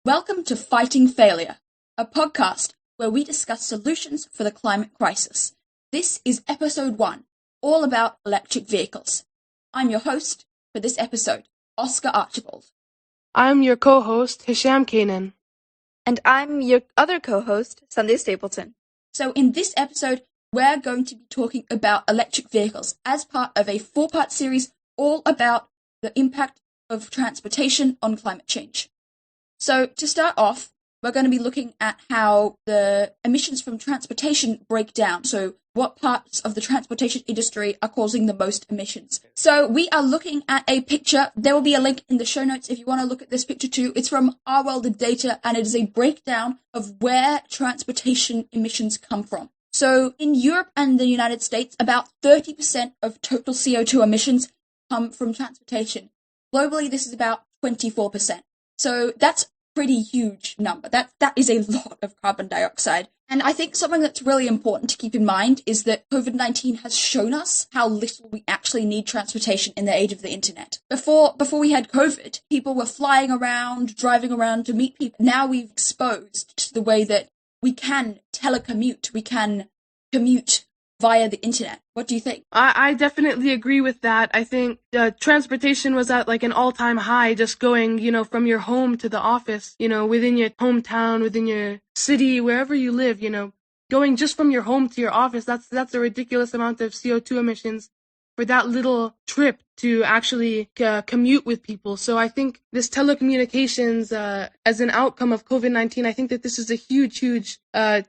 Welcome to Fighting Failure, a podcast where we discuss solutions for the climate crisis. This is episode 1, all about electric vehicles. I'm your host for this episode, Oscar Archibald. I'm your co-host, Hisham Kanan. And I'm your other co-host, Sunday Stapleton. So in this episode, we're going to be talking about electric vehicles as part of a 4-part series all about the impact of transportation on climate change. So to start off, we're going to be looking at how the emissions from transportation break down. So what parts of the transportation industry are causing the most emissions. So we are looking at a picture. There will be a link in the show notes if you want to look at this picture too. It's from Our World of Data, and it is a breakdown of where transportation emissions come from. So in Europe and the United States, about 30% of total CO2 emissions come from transportation. Globally, this is about 24%. So that's a pretty huge number. That is a lot of carbon dioxide. And I think something that's really important to keep in mind is that COVID-19 has shown us how little we actually need transportation in the age of the internet. Before we had COVID, people were flying around, driving around to meet people. Now we've exposed to the way that we can telecommute, we can commute via the internet. What do you think? I definitely agree with that. I think transportation was at like an all-time high, just going, from your home to the office, within your hometown, within your city, wherever you live, going just from your home to your office. That's a ridiculous amount of CO2 emissions for that little trip to actually commute with people. So I think this telecommunications, as an outcome of COVID-19, I think that this is a huge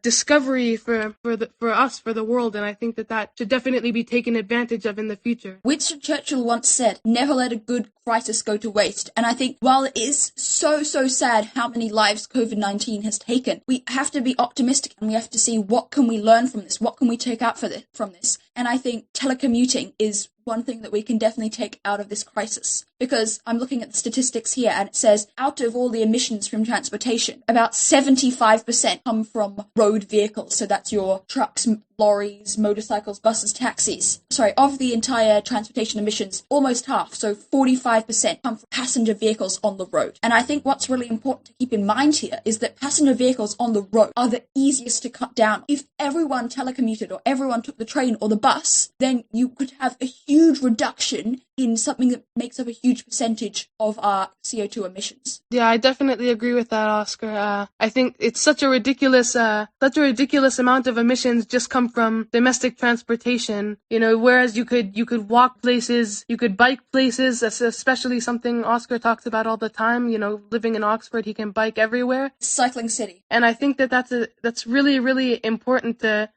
discovery for us, for the world, and I think that should definitely be taken advantage of in the future. Winston Churchill once said, "Never let a good crisis go to waste." And I think while it is so sad how many lives COVID-19 has taken, we have to be optimistic and we have to see what can we learn from this, what can we take out from this. And I think telecommuting is one thing that we can definitely take out of this crisis, because I'm looking at the statistics here and it says out of all the emissions from transportation, about 75% come from road vehicles. So that's your trucks, lorries, motorcycles, buses, taxis. Of the entire transportation emissions, almost half, so 45% come from passenger vehicles on the road. And I think what's really important to keep in mind here is that passenger vehicles on the road are the easiest to cut down. If everyone telecommuted or everyone took the train or the bus, then you could have a huge reduction in something that makes up a huge percentage of our CO2 emissions. Yeah, I definitely agree with that, Oscar. I think it's such a ridiculous amount of emissions just come from domestic transportation. Whereas you could walk places, you could bike places. That's especially something Oscar talks about all the time. Living in Oxford, he can bike everywhere. Cycling city. And I think that's really important to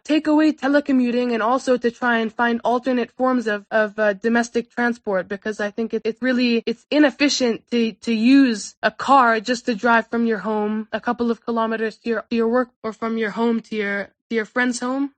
take away telecommuting and also to try and find alternate forms of domestic transport, because I think it's inefficient to use a car just to drive from your home a couple of kilometers to your work, or from your home to your friend's home.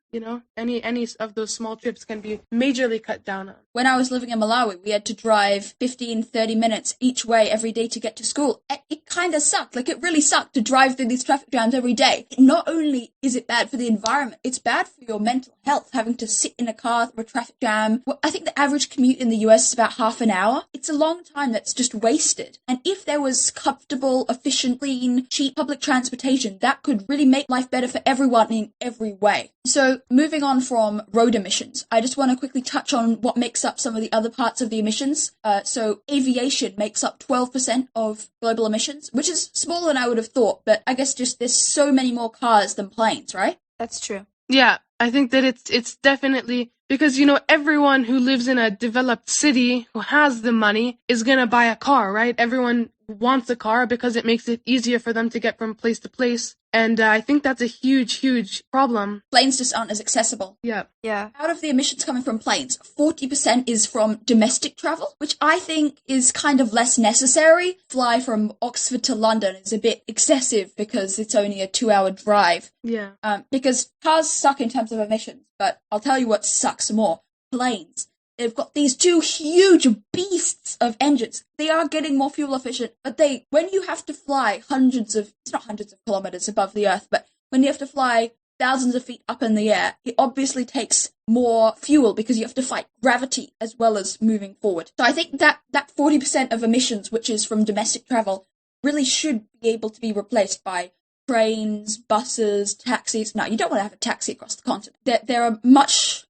Any of those small trips can be majorly cut down on. When I was living in Malawi, we had to drive 15-30 minutes each way every day to get to school. It kind of sucked. It really sucked to drive through these traffic jams every day. Not only is it bad for the environment, it's bad for your mental health, having to sit in a car through a traffic jam. I think the average commute in the US is about half an hour. It's a long time that's just wasted. And if there was comfortable, efficient, clean, cheap public transportation, that could really make life better for everyone in every way. So moving on from road emissions, I just want to quickly touch on what makes up some of the other parts of the emissions. So aviation makes up 12% of global emissions, which is smaller than I would have thought, but I guess just there's so many more cars than planes, right? That's true. Yeah, I think that it's definitely because, everyone who lives in a developed city who has the money is going to buy a car, right? Everyone wants a car because it makes it easier for them to get from place to place. And I think that's a huge problem. Planes just aren't as accessible. Yeah. Out of the emissions coming from planes, 40% is from domestic travel, which I think is kind of less necessary. Fly from Oxford to London is a bit excessive because it's only a 2-hour drive. Yeah. Because cars suck in terms of emissions, but I'll tell you what sucks more. Planes. They've got these 2 huge beasts of engines. They are getting more fuel efficient, but when you have to fly it's not hundreds of kilometers above the earth, but when you have to fly thousands of feet up in the air, it obviously takes more fuel because you have to fight gravity as well as moving forward. So I think that 40% of emissions, which is from domestic travel, really should be able to be replaced by trains, buses, taxis. No, you don't want to have a taxi across the continent. There are much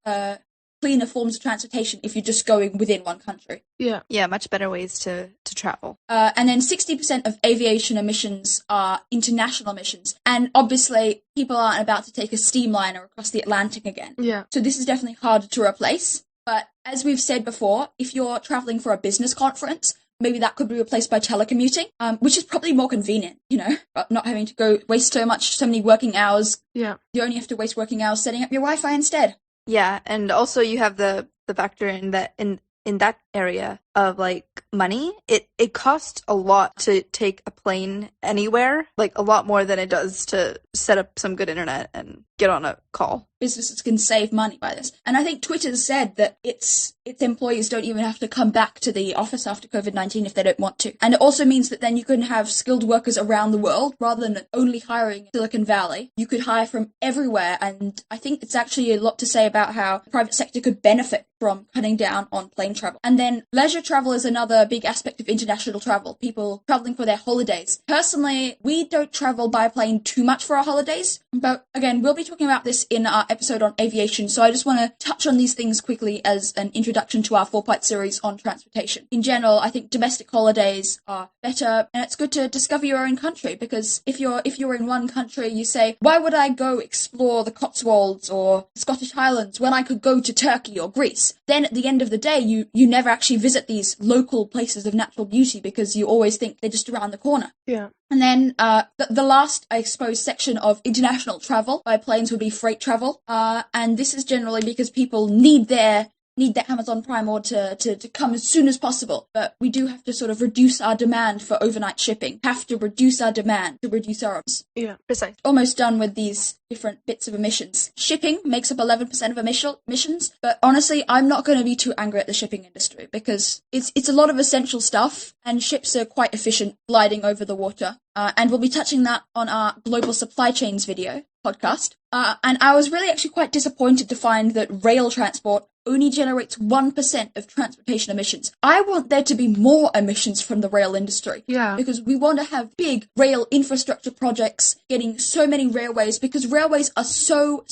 cleaner forms of transportation if you're just going within one country. Yeah, much better ways to travel. And then 60% of aviation emissions are international emissions. And obviously, people aren't about to take a steamliner across the Atlantic again. Yeah. So this is definitely harder to replace. But as we've said before, if you're traveling for a business conference, maybe that could be replaced by telecommuting, which is probably more convenient, not having to go waste so many working hours. Yeah. You only have to waste working hours setting up your Wi-Fi instead. Yeah, and also you have the factor in that in that area of like money, it costs a lot to take a plane anywhere, like a lot more than it does to set up some good internet and get on a call. Businesses can save money by this. And I think Twitter said that its employees don't even have to come back to the office after COVID-19 if they don't want to. And it also means that then you can have skilled workers around the world rather than only hiring in Silicon Valley. You could hire from everywhere. And I think it's actually a lot to say about how the private sector could benefit from cutting down on plane travel. And then leisure travel is another big aspect of international travel. People traveling for their holidays. Personally, we don't travel by plane too much for our holidays. But again, we'll be talking about this in our episode on aviation, so I just want to touch on these things quickly as an introduction to our 4-part series on transportation. In general, I think domestic holidays are better, and it's good to discover your own country, because if you're in one country, you say, why would I go explore the Cotswolds or the Scottish Highlands when I could go to Turkey or Greece? Then at the end of the day, you never actually visit these local places of natural beauty because you always think they're just around the corner. Yeah. And then the last, I suppose, section of international travel by planes would be freight travel. And this is generally because people need their Amazon Prime order to come as soon as possible. But we do have to sort of reduce our demand for overnight shipping. Have to reduce our demand to reduce our emissions. Yeah. Precise. Almost done with these different bits of emissions. Shipping makes up 11% of emissions, but honestly, I'm not going to be too angry at the shipping industry because it's a lot of essential stuff, and ships are quite efficient gliding over the water. And we'll be touching that on our global supply chains podcast. And I was really actually quite disappointed to find that rail transport only generates 1% of transportation emissions. I want there to be more emissions from the rail industry. Yeah. Because we want to have big rail infrastructure projects, getting so many railways, because railways are so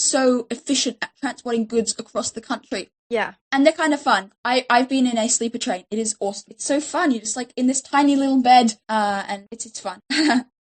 efficient at transporting goods across the country. Yeah. And they're kind of fun. I've been in a sleeper train. It is awesome. It's so fun. You're just like in this tiny little bed, and it's fun.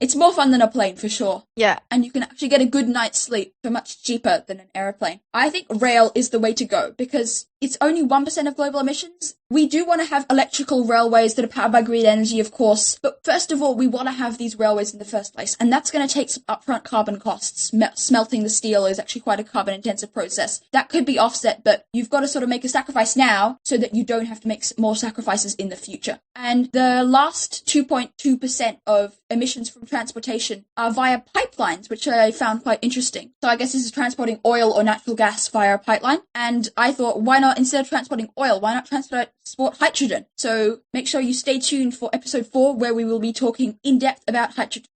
It's more fun than a plane for sure. Yeah. And you can actually get a good night's sleep for much cheaper than an aeroplane. I think rail is the way to go because it's only 1% of global emissions. We do want to have electrical railways that are powered by green energy, of course. But first of all, we want to have these railways in the first place. And that's going to take some upfront carbon costs. Smelting the steel is actually quite a carbon intensive process. That could be offset, but you've got to sort of make a sacrifice now so that you don't have to make more sacrifices in the future. And the last 2.2% of emissions from transportation are via pipelines, which I found quite interesting. So I guess this is transporting oil or natural gas via a pipeline. And I thought, why not, instead of transporting oil, why not transport hydrogen? So make sure you stay tuned for episode 4, where we will be talking in depth about hydrogen.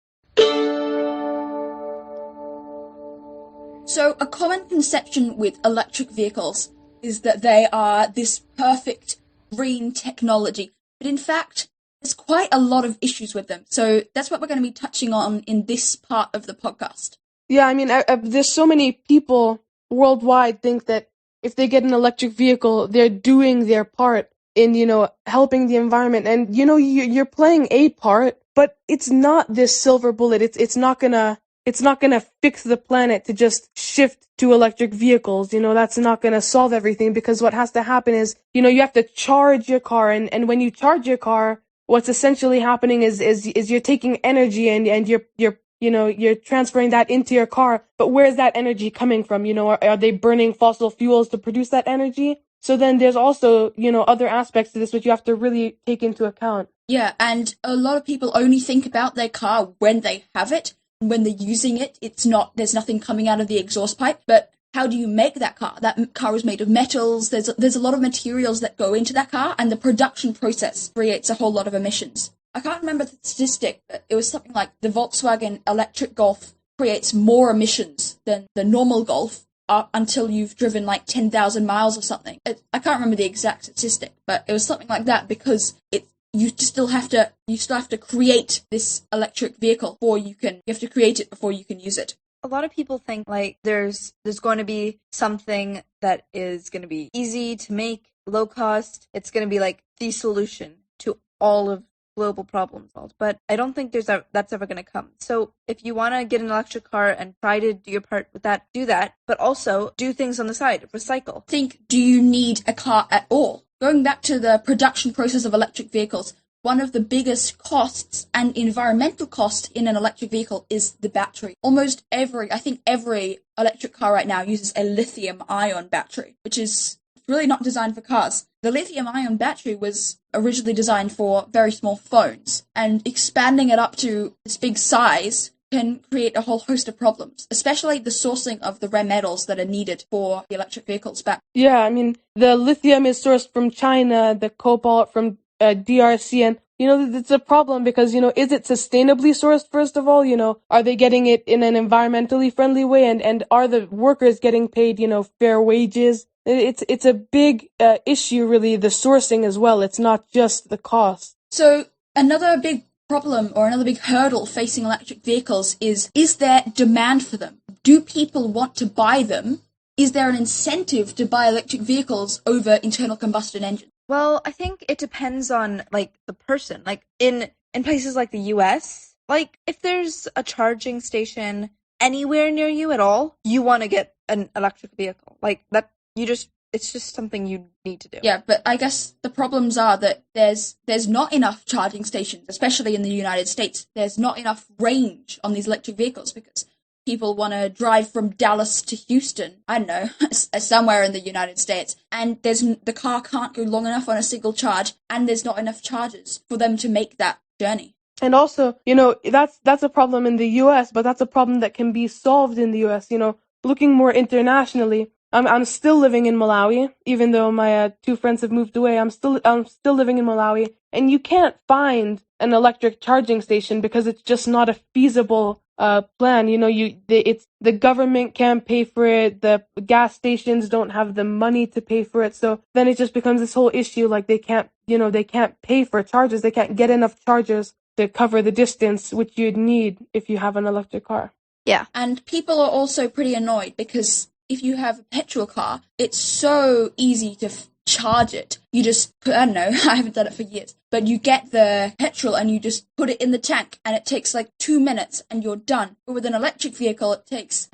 So a common conception with electric vehicles is that they are this perfect green technology. But in fact, there's quite a lot of issues with them. So that's what we're going to be touching on in this part of the podcast. Yeah, I mean, there's so many people worldwide think that if they get an electric vehicle, they're doing their part in, helping the environment. And, you're playing a part, but it's not this silver bullet. It's not gonna fix the planet to just shift to electric vehicles. That's not gonna solve everything, because what has to happen is, you have to charge your car. And when you charge your car, what's essentially happening is you're taking energy and you're transferring that into your car. But where's that energy coming from? Are they burning fossil fuels to produce that energy? So then there's also, other aspects to this which you have to really take into account. Yeah, and a lot of people only think about their car when they have it. When they're using it, there's nothing coming out of the exhaust pipe. But how do you make that car? That car is made of metals. There's a lot of materials that go into that car, and the production process creates a whole lot of emissions. I can't remember the statistic, but it was something like the Volkswagen electric Golf creates more emissions than the normal Golf until you've driven like 10,000 miles or something. I can't remember the exact statistic, but it was something like that, because you still have to create this electric vehicle you have to create it before you can use it. A lot of people think like there's going to be something that is going to be easy to make, low cost. It's going to be like the solution to all of global problems. But I don't think that's ever going to come. So if you want to get an electric car and try to do your part with that, do that. But also do things on the side, recycle. Do you need a car at all? Going back to the production process of electric vehicles, one of the biggest costs and environmental costs in an electric vehicle is the battery. I think every electric car right now uses a lithium-ion battery, which is really not designed for cars. The lithium-ion battery was originally designed for very small phones, and expanding it up to this big size can create a whole host of problems, especially the sourcing of the rare metals that are needed for the electric vehicles back. Yeah, I mean, the lithium is sourced from China, the cobalt from DRC, and it's a problem because is it sustainably sourced? First of all, are they getting it in an environmentally friendly way, and are the workers getting paid fair wages? It's a big issue, really, the sourcing as well. It's not just the cost. So another big problem or another big hurdle facing electric vehicles is there demand for them? Do people want to buy them? Is there an incentive to buy electric vehicles over internal combustion engines? Well, I think it depends on like the person. Like in places like the US, like if there's a charging station anywhere near you at all, you want to get an electric vehicle. Like that it's just something you need to do. Yeah, but I guess the problems are that there's not enough charging stations, especially in the United States. There's not enough range on these electric vehicles because people want to drive from Dallas to Houston, I don't know, somewhere in the United States, and the car can't go long enough on a single charge, and there's not enough chargers for them to make that journey. And also, that's a problem in the US, but that's a problem that can be solved in the US. Looking more internationally, I'm still living in Malawi, even though my two friends have moved away. I'm still living in Malawi, and you can't find an electric charging station because it's just not a feasible plan. The government can't pay for it. The gas stations don't have the money to pay for it. So then it just becomes this whole issue. Like they can't pay for chargers. They can't get enough chargers to cover the distance which you'd need if you have an electric car. Yeah. And people are also pretty annoyed because if you have a petrol car, it's so easy to charge it. You just I don't know, I haven't done it for years, but you get the petrol and you just put it in the tank and it takes like 2 minutes and you're done. But with an electric vehicle, it takes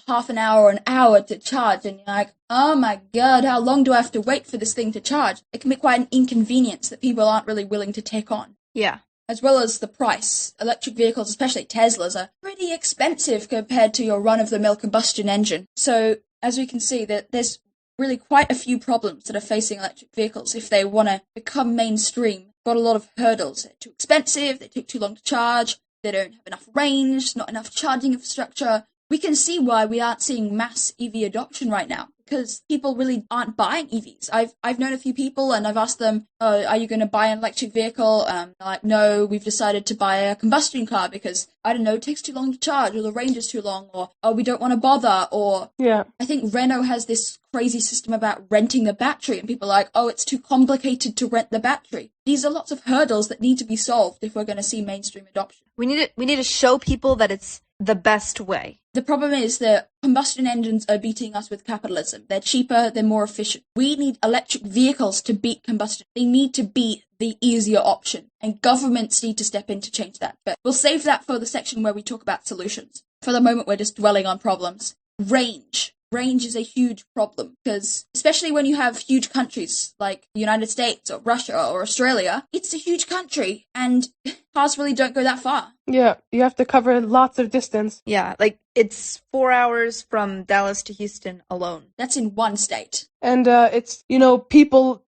half an hour or an hour to charge, and you're like, oh my god, how long do I have to wait for this thing to charge? It can be quite an inconvenience that people aren't really willing to take on. Yeah. As well as the price. Electric vehicles, especially Teslas, are pretty expensive compared to your run-of-the-mill combustion engine. So, as we can see, that there's really quite a few problems that are facing electric vehicles if they want to become mainstream. Got a lot of hurdles. They're too expensive, they take too long to charge, they don't have enough range, not enough charging infrastructure. We can see why we aren't seeing mass EV adoption right now, because people really aren't buying EVs. I've known a few people and I've asked them, oh, are you going to buy an electric vehicle? They're like, no, we've decided to buy a combustion car because, I don't know, it takes too long to charge, or the range is too long, or oh, we don't want to bother, or yeah. I think Renault has this crazy system about renting the battery, and people are like, oh, it's too complicated to rent the battery. These are lots of hurdles that need to be solved if we're going to see mainstream adoption. We need to show people that it's the best way. The problem is that combustion engines are beating us with capitalism. They're cheaper, they're more efficient. We need electric vehicles to beat combustion. They need to be the easier option, and governments need to step in to change that. But we'll save that for the section where we talk about solutions. For the moment, we're just dwelling on problems. Range. Range is a huge problem, because especially when you have huge countries like the United States or Russia or Australia, it's a huge country and cars really don't go that far. Yeah, you have to cover lots of distance. Yeah, like it's 4 hours from Dallas to Houston alone. That's in one state. And it's, people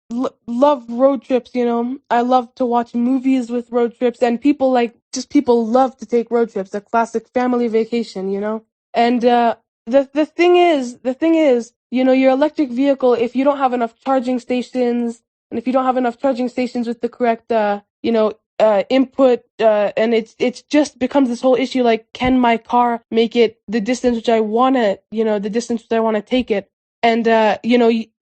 love road trips, I love to watch movies with road trips, and people love to take road trips, a classic family vacation, And the thing is, your electric vehicle, if you don't have enough charging stations, and if you don't have enough charging stations with the correct, input, and it's just becomes this whole issue, like, can my car make it the distance which I want to take it? And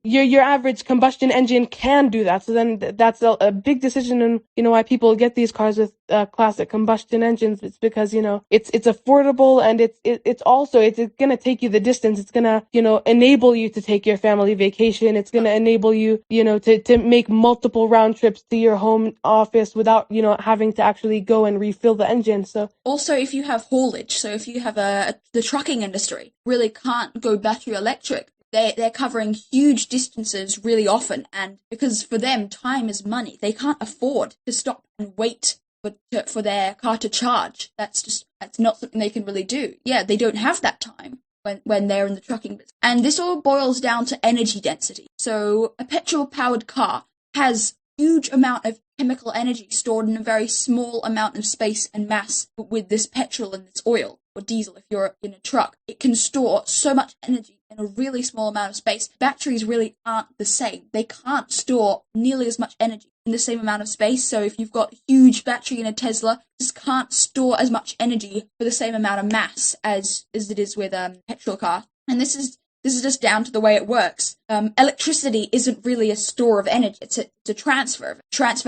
your average combustion engine can do that. So then that's a big decision in why people get these cars with classic combustion engines. It's because it's affordable, and it's also it's gonna take you the distance. It's gonna enable you to take your family vacation. It's gonna enable you to make multiple round trips to your home office without having to actually go and refill the engine. So also, if you have haulage, so if you have the trucking industry really can't go battery electric. They're covering huge distances really often, and because for them time is money, they can't afford to stop and wait for their car to charge. That's not something they can really do. Yeah, they don't have that time when they're in the trucking business. And this all boils down to energy density. So a petrol-powered car has huge amount of chemical energy stored in a very small amount of space and mass. But with this petrol and this oil or diesel, if you're in a truck, it can store so much energy in a really small amount of space. Batteries really aren't the same. They can't store nearly as much energy in the same amount of space. So if you've got a huge battery in a Tesla, it just can't store as much energy for the same amount of mass as it is with a petrol car. And this is just down to the way it works. Electricity isn't really a store of energy. It's a transfer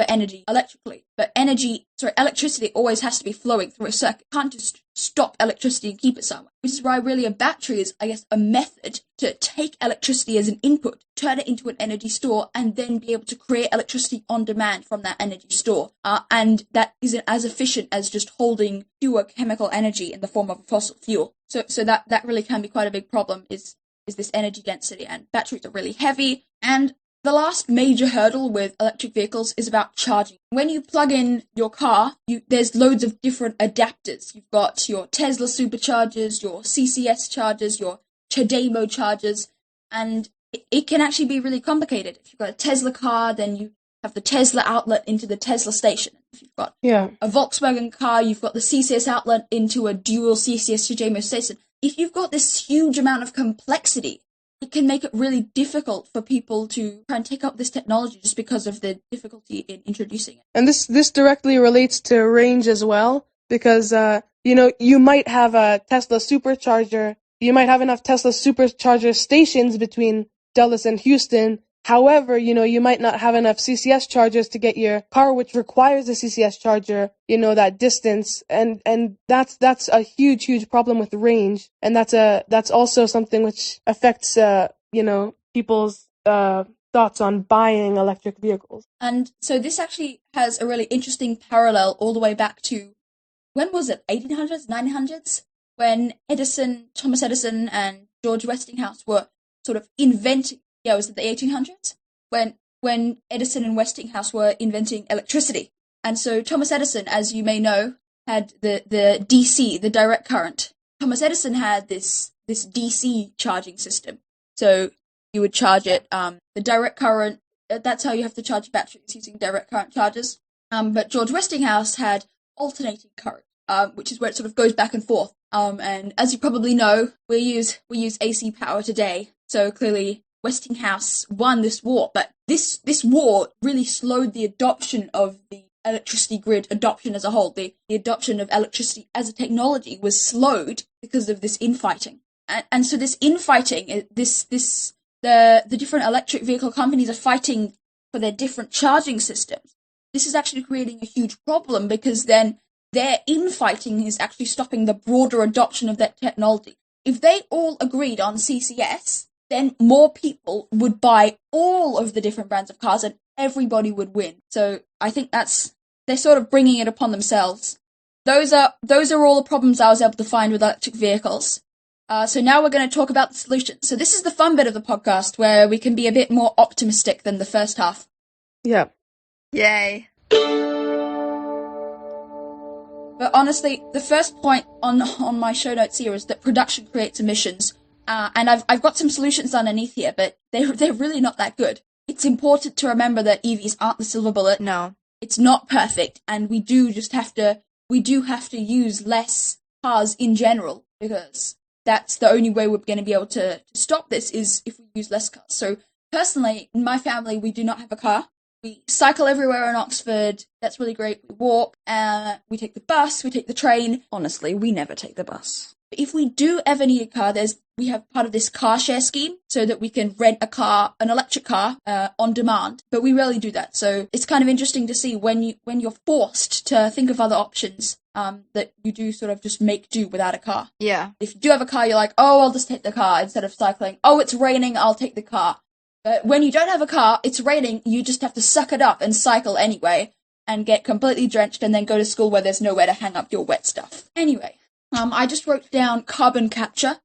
energy electrically. But electricity always has to be flowing through a circuit. You can't just stop electricity and keep it somewhere. Which is why really a battery is, I guess, a method to take electricity as an input, turn it into an energy store, and then be able to create electricity on demand from that energy store. And that isn't as efficient as just holding pure chemical energy in the form of a fossil fuel. So that really can be quite a big problem, is this energy density, and batteries are really heavy. And the last major hurdle with electric vehicles is about charging. When you plug in your car, there's loads of different adapters. You've got your Tesla superchargers, your CCS chargers, your CHAdeMO chargers, and it can actually be really complicated. If you've got a Tesla car, then you have the Tesla outlet into the Tesla station. If you've got a Volkswagen car, you've got the CCS outlet into a dual CCS CHAdeMO station. If you've got this huge amount of complexity, it can make it really difficult for people to try and take up this technology just because of the difficulty in introducing it. And this directly relates to range as well, because you might have a Tesla supercharger, you might have enough Tesla supercharger stations between Dulles and Houston. However, you might not have enough CCS chargers to get your car, which requires a CCS charger, that distance. And that's a huge problem with range. And that's also something which affects, people's, thoughts on buying electric vehicles. And so this actually has a really interesting parallel all the way back to, when was it? 1800s, 1900s? When Thomas Edison and George Westinghouse were sort of inventing, was it the 1800s? When Edison and Westinghouse were inventing electricity. And so Thomas Edison, as you may know, had the DC, the direct current. Thomas Edison had this DC charging system. So you would charge it, the direct current, that's how you have to charge batteries, using direct current chargers. But George Westinghouse had alternating current, which is where it sort of goes back and forth. And as you probably know, we use AC power today. So clearly Westinghouse won this war, but this war really slowed the adoption of the electricity grid adoption as a whole. The adoption of electricity as a technology was slowed because of this infighting. And so this infighting, the different electric vehicle companies are fighting for their different charging systems. This is actually creating a huge problem, because then their infighting is actually stopping the broader adoption of that technology. If they all agreed on CCS, then more people would buy all of the different brands of cars and everybody would win. So I think they're sort of bringing it upon themselves. Those are all the problems I was able to find with electric vehicles. So now we're going to talk about the solutions. So this is the fun bit of the podcast where we can be a bit more optimistic than the first half. Yeah. Yay. But honestly, the first point on my show notes here is that production creates emissions. And I've got some solutions underneath here, but they're really not that good. It's important to remember that EVs aren't the silver bullet. No. It's not perfect, and we do have to use less cars in general, because that's the only way we're going to be able to stop this, is if we use less cars. So personally, in my family, we do not have a car. We cycle everywhere in Oxford. That's really great. We walk, we take the bus, we take the train. Honestly, we never take the bus. But if we do ever need a car, we have part of this car share scheme so that we can rent an electric car, on demand. But we rarely do that. So it's kind of interesting to see when you're forced to think of other options, that you do sort of just make do without a car. Yeah. If you do have a car, you're like, oh, I'll just take the car instead of cycling. Oh, it's raining, I'll take the car. But when you don't have a car, it's raining, you just have to suck it up and cycle anyway and get completely drenched and then go to school where there's nowhere to hang up your wet stuff. Anyway, I just wrote down carbon capture.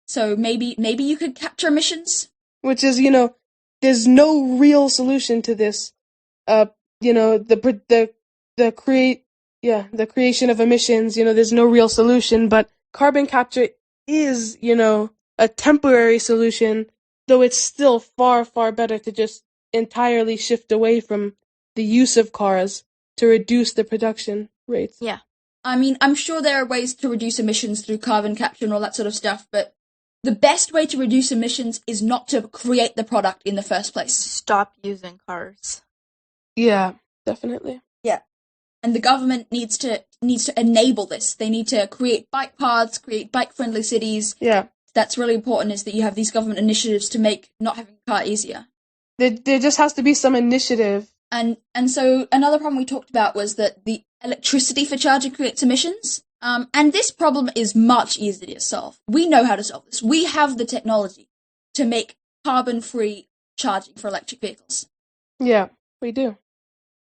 So maybe you could capture emissions. Which is, there's no real solution to this. The creation of emissions, there's no real solution, but carbon capture is, a temporary solution, though it's still far, far better to just entirely shift away from the use of cars to reduce the production rates. Yeah. I mean, I'm sure there are ways to reduce emissions through carbon capture and all that sort of stuff, but the best way to reduce emissions is not to create the product in the first place. Stop using cars. Yeah, definitely. Yeah. And the government needs to enable this. They need to create bike paths, create bike-friendly cities. Yeah. That's really important, is that you have these government initiatives to make not having a car easier. There just has to be some initiative. And so another problem we talked about was that the electricity for charging creates emissions. And this problem is much easier to solve. We know how to solve this. We have the technology to make carbon-free charging for electric vehicles. Yeah, we do.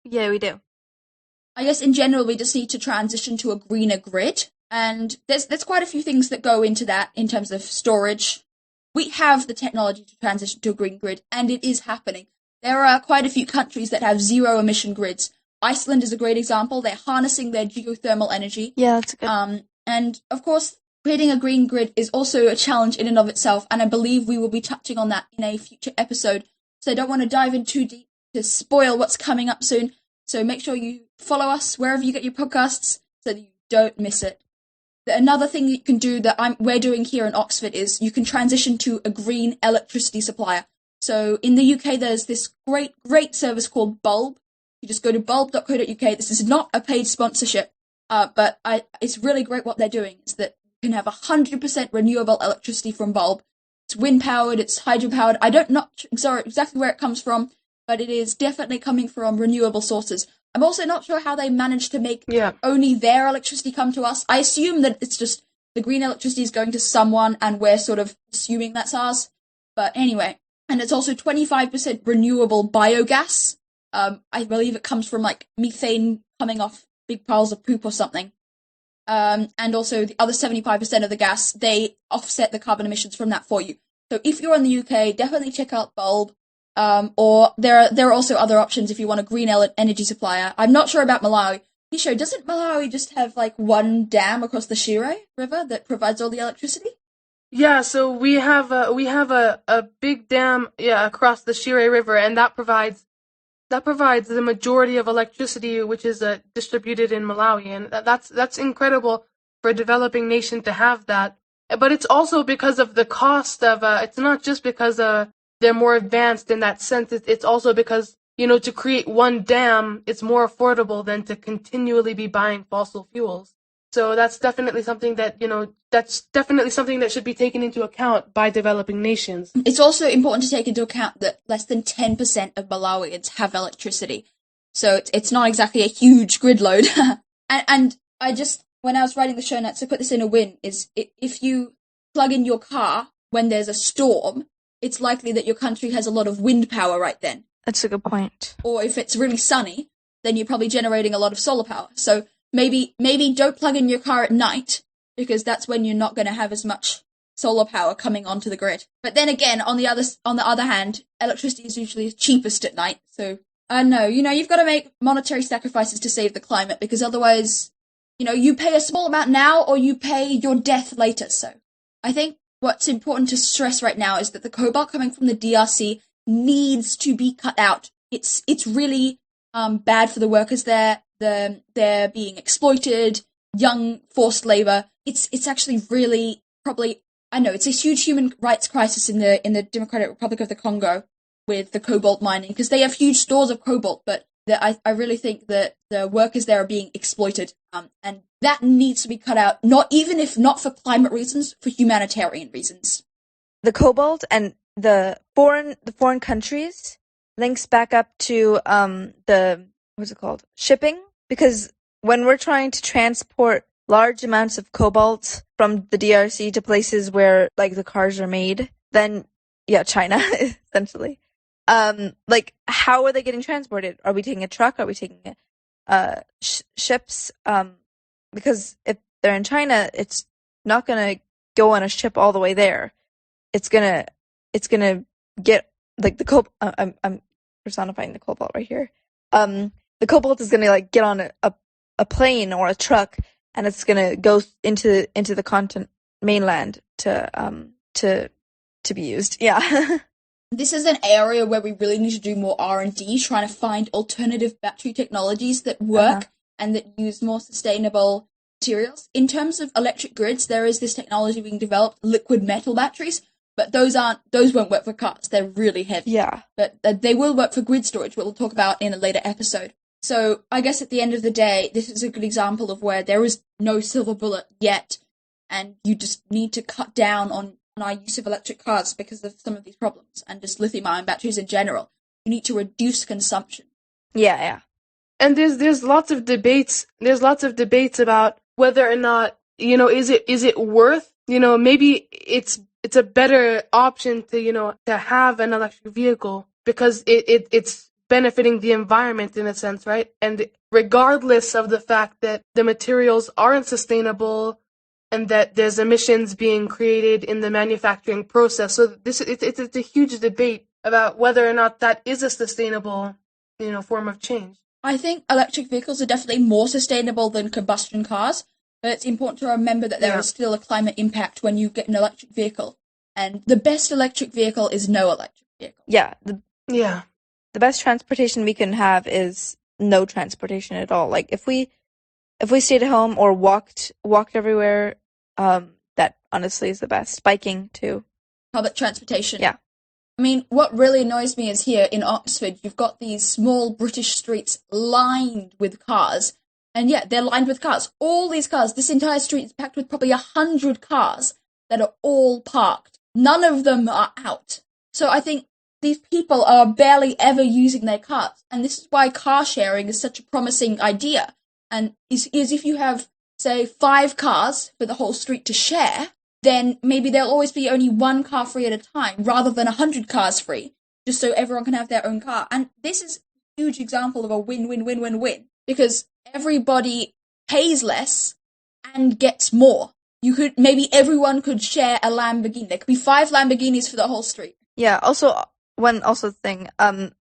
Yeah, we do. I guess in general, we just need to transition to a greener grid. And there's quite a few things that go into that in terms of storage. We have the technology to transition to a green grid, and it is happening. There are quite a few countries that have zero-emission grids. Iceland is a great example. They're harnessing their geothermal energy. Yeah, that's good. And, of course, creating a green grid is also a challenge in and of itself, and I believe we will be touching on that in a future episode. So I don't want to dive in too deep to spoil what's coming up soon. So make sure you follow us wherever you get your podcasts so that you don't miss it. Another thing you can do that we're doing here in Oxford is you can transition to a green electricity supplier. So in the UK, there's this great service called Bulb. You just go to bulb.co.uk. This is not a paid sponsorship, but it's really great what they're doing. Is that you can have 100% renewable electricity from Bulb. It's wind-powered, it's hydro-powered. Not sure exactly where it comes from, but it is definitely coming from renewable sources. I'm also not sure how they managed to make only their electricity come to us. I assume that it's just the green electricity is going to someone and we're sort of assuming that's ours. But anyway, and it's also 25% renewable biogas. I believe it comes from like methane coming off big piles of poop or something. And also the other 75% of the gas, they offset the carbon emissions from that for you. So if you're in the UK, definitely check out Bulb. Or there are also other options if you want a green energy supplier. I'm not sure about Malawi. Pisho, doesn't Malawi just have like one dam across the Shire River that provides all the electricity? Yeah, so we have a big dam across the Shire River, and that provides the majority of electricity, which is distributed in Malawi, and that's incredible for a developing nation to have that. But it's also because of the cost of it's not just because they're more advanced in that sense. It's also because, to create one dam, it's more affordable than to continually be buying fossil fuels. So that's definitely something that, should be taken into account by developing nations. It's also important to take into account that less than 10% of Malawians have electricity. So it's not exactly a huge grid load. and I just, when I was writing the show notes, to put this in a win, is if you plug in your car when there's a storm, it's likely that your country has a lot of wind power right then. That's a good point. Or if it's really sunny, then you're probably generating a lot of solar power. So maybe don't plug in your car at night, because that's when you're not going to have as much solar power coming onto the grid. But then again, on the other hand, electricity is usually cheapest at night. So I don't know, you've got to make monetary sacrifices to save the climate, because otherwise, you pay a small amount now or you pay your death later. So I think what's important to stress right now is that the cobalt coming from the DRC needs to be cut out. It's really bad for the workers there. They're being exploited, young forced labor. It's actually really probably, I know, it's a huge human rights crisis in the Democratic Republic of the Congo with the cobalt mining, because they have huge stores of cobalt, but that I really think that the workers there are being exploited, and that needs to be cut out, not even if not for climate reasons, for humanitarian reasons. The cobalt and the foreign countries links back up to the what's it called? Shipping, because when we're trying to transport large amounts of cobalt from the DRC to places where like the cars are made, then yeah, China essentially. Like how are they getting transported? Are we taking a truck? Are we taking ships? Because if they're in China, it's not gonna go on a ship all the way there. It's gonna get like the cobalt. I'm personifying the cobalt right here. The cobalt is gonna like get on a plane or a truck, and it's gonna go into the continent mainland to be used. Yeah. This is an area where we really need to do more R&D, trying to find alternative battery technologies that work and that use more sustainable materials. In terms of electric grids, there is this technology being developed, liquid metal batteries, but those won't work for cars. They're really heavy. Yeah. But they will work for grid storage, what we'll talk about in a later episode. So I guess at the end of the day, this is a good example of where there is no silver bullet yet, and you just need to cut down on our use of electric cars because of some of these problems, and just lithium-ion batteries in general. You need to reduce consumption. Yeah. And there's lots of debates. There's lots of debates about whether or not, is it worth, maybe it's a better option to, to have an electric vehicle because it's benefiting the environment in a sense, right? And regardless of the fact that the materials aren't sustainable and that there's emissions being created in the manufacturing process. So it's a huge debate about whether or not that is a sustainable, form of change. I think electric vehicles are definitely more sustainable than combustion cars, but it's important to remember that there is still a climate impact when you get an electric vehicle. And the best electric vehicle is no electric vehicle. Yeah. The best transportation we can have is no transportation at all. Like if we stayed at home or walked everywhere, that honestly is the best. Biking too. Public transportation. Yeah. I mean, what really annoys me is here in Oxford, you've got these small British streets lined with cars. And yeah, they're lined with cars. All these cars, this entire street is packed with probably 100 cars that are all parked. None of them are out. So I think these people are barely ever using their cars. And this is why car sharing is such a promising idea. And is if you have, say, 5 cars for the whole street to share, then maybe there'll always be only 1 car free at a time, rather than 100 cars free, just so everyone can have their own car. And this is a huge example of a win-win-win-win-win, because everybody pays less and gets more. Maybe everyone could share a Lamborghini. There could be 5 Lamborghinis for the whole street. Yeah, one thing,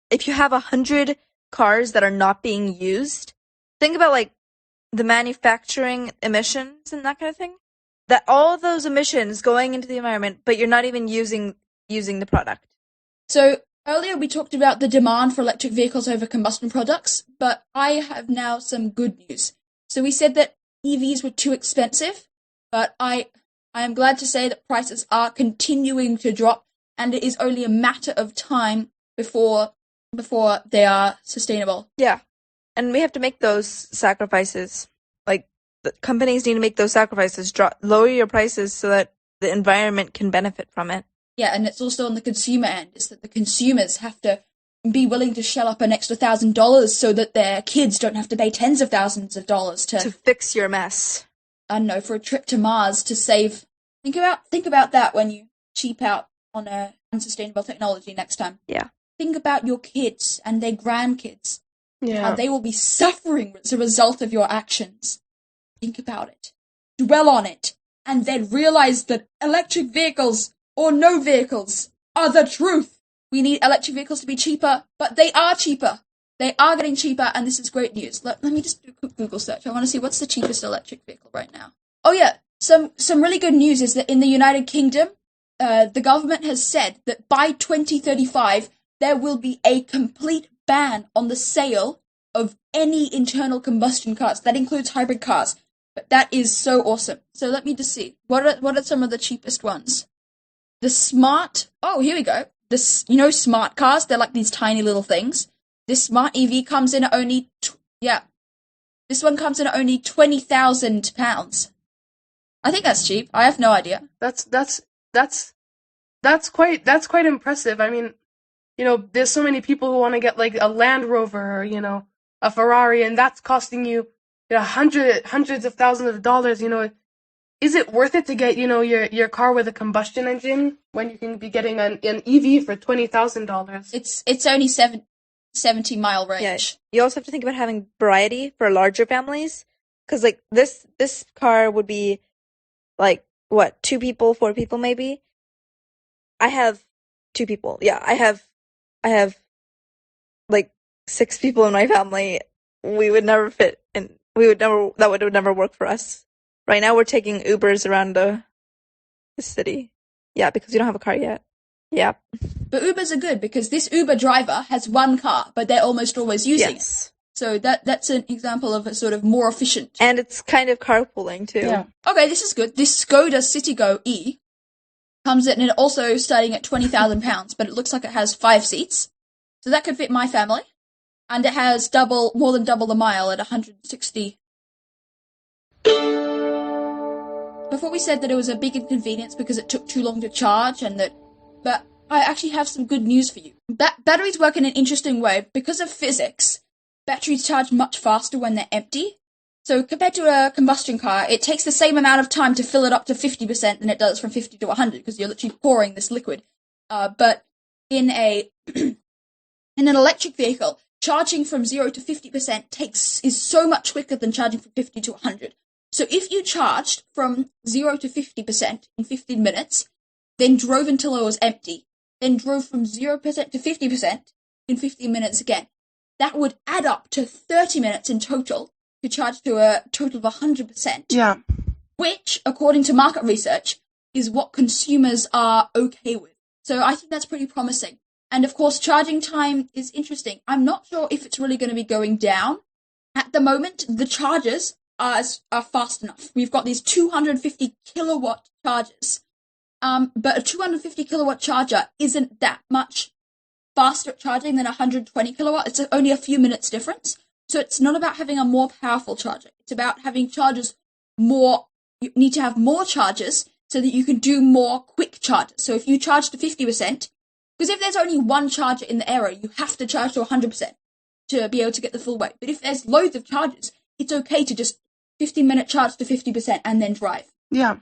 if you have 100 cars that are not being used, think about like the manufacturing emissions and that kind of thing. That all of those emissions going into the environment, but you're not even using the product. So earlier we talked about the demand for electric vehicles over combustion products, but I have now some good news. So we said that EVs were too expensive, but I am glad to say that prices are continuing to drop, and it is only a matter of time before they are sustainable. Yeah. And we have to make those sacrifices. Like, the companies need to make those sacrifices, lower your prices so that the environment can benefit from it. Yeah, and it's also on the consumer end, is that the consumers have to be willing to shell up an extra $1,000 so that their kids don't have to pay tens of thousands of dollars to fix your mess. I don't know, for a trip to Mars to save. Think about that when you cheap out on a unsustainable technology next time. Yeah. Think about your kids and their grandkids. Yeah. How they will be suffering as a result of your actions. Think about it. Dwell on it. And then realize that electric vehicles or no vehicles are the truth. We need electric vehicles to be cheaper, but they are cheaper. They are getting cheaper, and this is great news. Let me just do a quick Google search. I want to see what's the cheapest electric vehicle right now. Oh yeah, some really good news is that in the United Kingdom, the government has said that by 2035, there will be a complete ban on the sale of any internal combustion cars. That includes hybrid cars. But that is so awesome. So let me just see. What are some of the cheapest ones? Here we go. Smart cars, they're like these tiny little things. This smart EV comes in at only, this one comes in at only £20,000. I think that's cheap. I have no idea. That's quite impressive. I mean, there's so many people who want to get like a Land Rover or, a Ferrari, and that's costing you, hundreds of thousands of dollars. Is it worth it to get, your car with a combustion engine when you can be getting an EV for $20,000? It's only 70-mile range. Yeah. You also have to think about having variety for larger families, because like this car would be like what, 2 people, 4 people maybe. I have 2 people. Yeah, I have like 6 people in my family. We would never fit, and that would never work for us. Right now we're taking Ubers around the city. Yeah, because we don't have a car yet. Yeah. But Ubers are good because this Uber driver has one car, but they're almost always using it. So that's an example of a sort of more efficient. And it's kind of carpooling too. Yeah. Okay, this is good. This Skoda Citigo E comes in and also starting at £20,000, but it looks like it has 5 seats. So that could fit my family. And it has more than double the mile at 160. Before we said that it was a big inconvenience because it took too long to charge but I actually have some good news for you. Batteries work in an interesting way. Because of physics, batteries charge much faster when they're empty. So compared to a combustion car, it takes the same amount of time to fill it up to 50% than it does from 50 to 100 because you're literally pouring this liquid. But in in an electric vehicle, charging from 0 to 50% is so much quicker than charging from 50 to 100. So if you charged from 0 to 50% in 15 minutes, then drove until it was empty, then drove from 0% to 50% in 15 minutes again, that would add up to 30 minutes in total to charge to a total of 100%. Yeah. Which, according to market research, is what consumers are okay with. So I think that's pretty promising. And of course, charging time is interesting. I'm not sure if it's really going to be going down. At the moment, the chargers are fast enough. We've got these 250 kilowatt chargers. But a 250 kilowatt charger isn't that much faster at charging than 120 kilowatt. It's only a few minutes difference. So it's not about having a more powerful charger. It's about having you need to have more chargers so that you can do more quick charges. So if you charge to 50%, because if there's only one charger in the area, you have to charge to 100% to be able to get the full weight. But if there's loads of chargers, it's okay to just 15-minute charge to 50% and then drive. Yeah.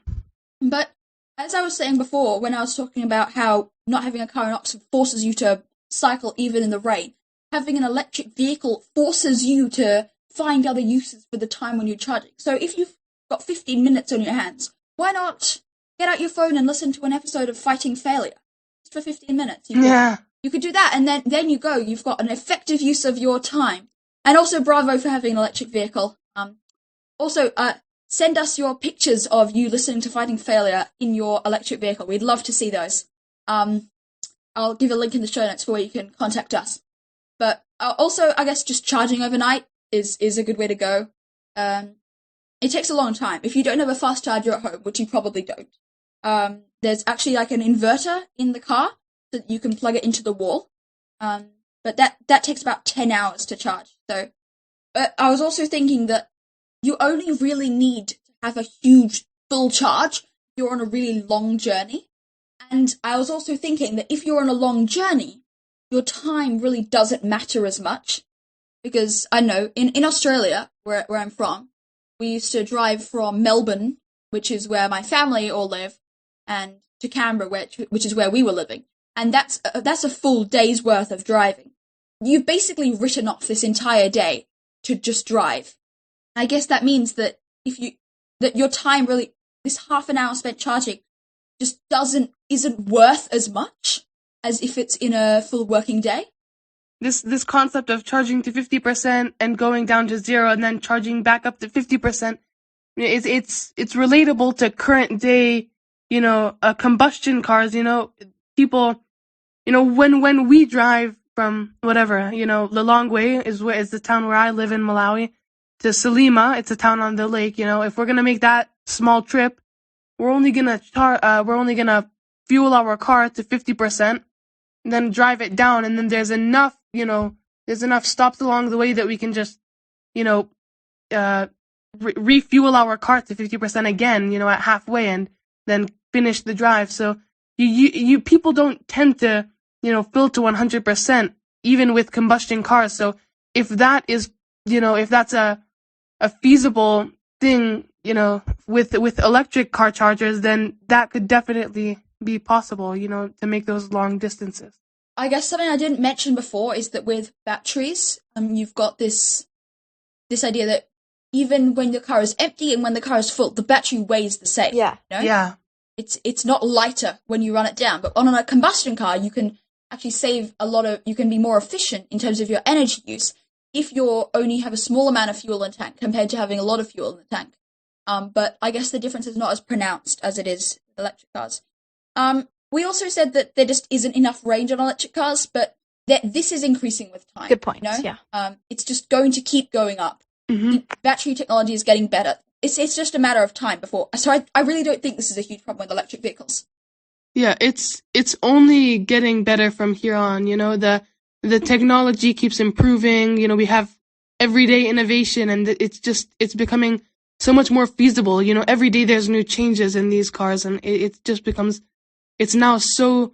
But as I was saying before, when I was talking about how not having a car in Oxford forces you to cycle even in the rain, having an electric vehicle forces you to find other uses for the time when you're charging. So if you've got 15 minutes on your hands, why not get out your phone and listen to an episode of Fighting Failure? Just for 15 minutes. You could do that, and then you go. You've got an effective use of your time. And also, bravo for having an electric vehicle. Also, send us your pictures of you listening to Fighting Failure in your electric vehicle. We'd love to see those. I'll give a link in the show notes for where you can contact us. But also, I guess just charging overnight is a good way to go. It takes a long time. If you don't have a fast charger at home, which you probably don't, there's actually like an inverter in the car so that you can plug it into the wall. But that takes about 10 hours to charge. So, I was also thinking that you only really need to have a huge full charge if you're on a really long journey. And I was also thinking that if you're on a long journey, your time really doesn't matter as much. Because, I know, in Australia, where I'm from, we used to drive from Melbourne, which is where my family all live, and to Canberra, which is where we were living. And that's a full day's worth of driving. You've basically written off this entire day to just drive. I guess that means that that your time really, this half an hour spent charging, just isn't worth as much as if it's in a full working day. This concept of charging to 50% and going down to 0 and then charging back up to 50%, it's relatable to current day, combustion cars. People, when we drive from whatever, the long way is the town where I live in Malawi, to Salima. It's a town on the lake. If we're gonna make that small trip, we're only gonna fuel our car to 50%, and then drive it down, and then there's enough, There's enough stops along the way that we can just, you know, refuel our car to 50% again, at halfway, and then finish the drive. So you people don't tend to, fill to 100% even with combustion cars. So if that is, if that's a feasible thing, with electric car chargers, then that could definitely be possible, to make those long distances. I guess something I didn't mention before is that with batteries, you've got this idea that even when the car is empty and when the car is full, the battery weighs the same. Yeah. Yeah. It's not lighter when you run it down, but on a combustion car, you can actually save you can be more efficient in terms of your energy use if you only have a small amount of fuel in the tank compared to having a lot of fuel in the tank. But I guess the difference is not as pronounced as it is with electric cars. We also said that there just isn't enough range on electric cars, but this is increasing with time. Good point. Yeah. It's just going to keep going up. Mm-hmm. The battery technology is getting better. It's just a matter of time before. So I really don't think this is a huge problem with electric vehicles. Yeah, it's only getting better from here on. The technology keeps improving. We have everyday innovation, and it's becoming so much more feasible. Every day there's new changes in these cars, and it just becomes, it's now so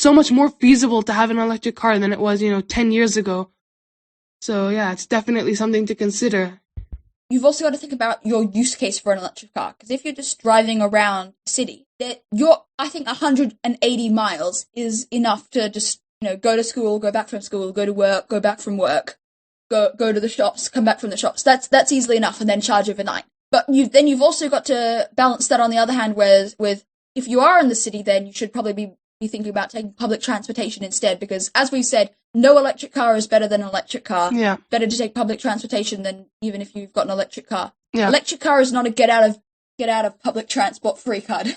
much more feasible to have an electric car than it was, 10 years ago. So yeah, it's definitely something to consider. You've also got to think about your use case for an electric car, because if you're just driving around the city, I think 180 miles is enough to just, go to school, go back from school, go to work, go back from work, go to the shops, come back from the shops. That's easily enough, and then charge overnight. But you've also got to balance that on the other hand, whereas if you are in the city, then you should probably be thinking about taking public transportation instead, because as we've said, no electric car is better than an electric car. Yeah. Better to take public transportation than even if you've got an electric car. Yeah. Electric car is not a get out of public transport free card.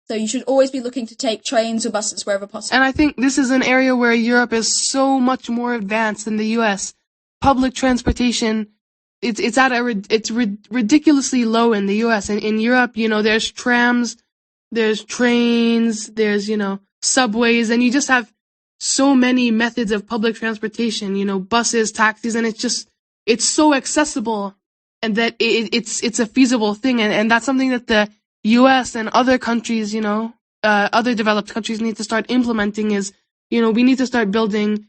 So you should always be looking to take trains or buses wherever possible. And I think this is an area where Europe is so much more advanced than the US. Public transportation, it's ridiculously low in the US. And in Europe, there's trams, there's trains, there's, subways, and you just have so many methods of public transportation, buses, taxis, and it's so accessible, and that it's a feasible thing, and that's something that the US and other countries, other developed countries need to start implementing is, we need to start building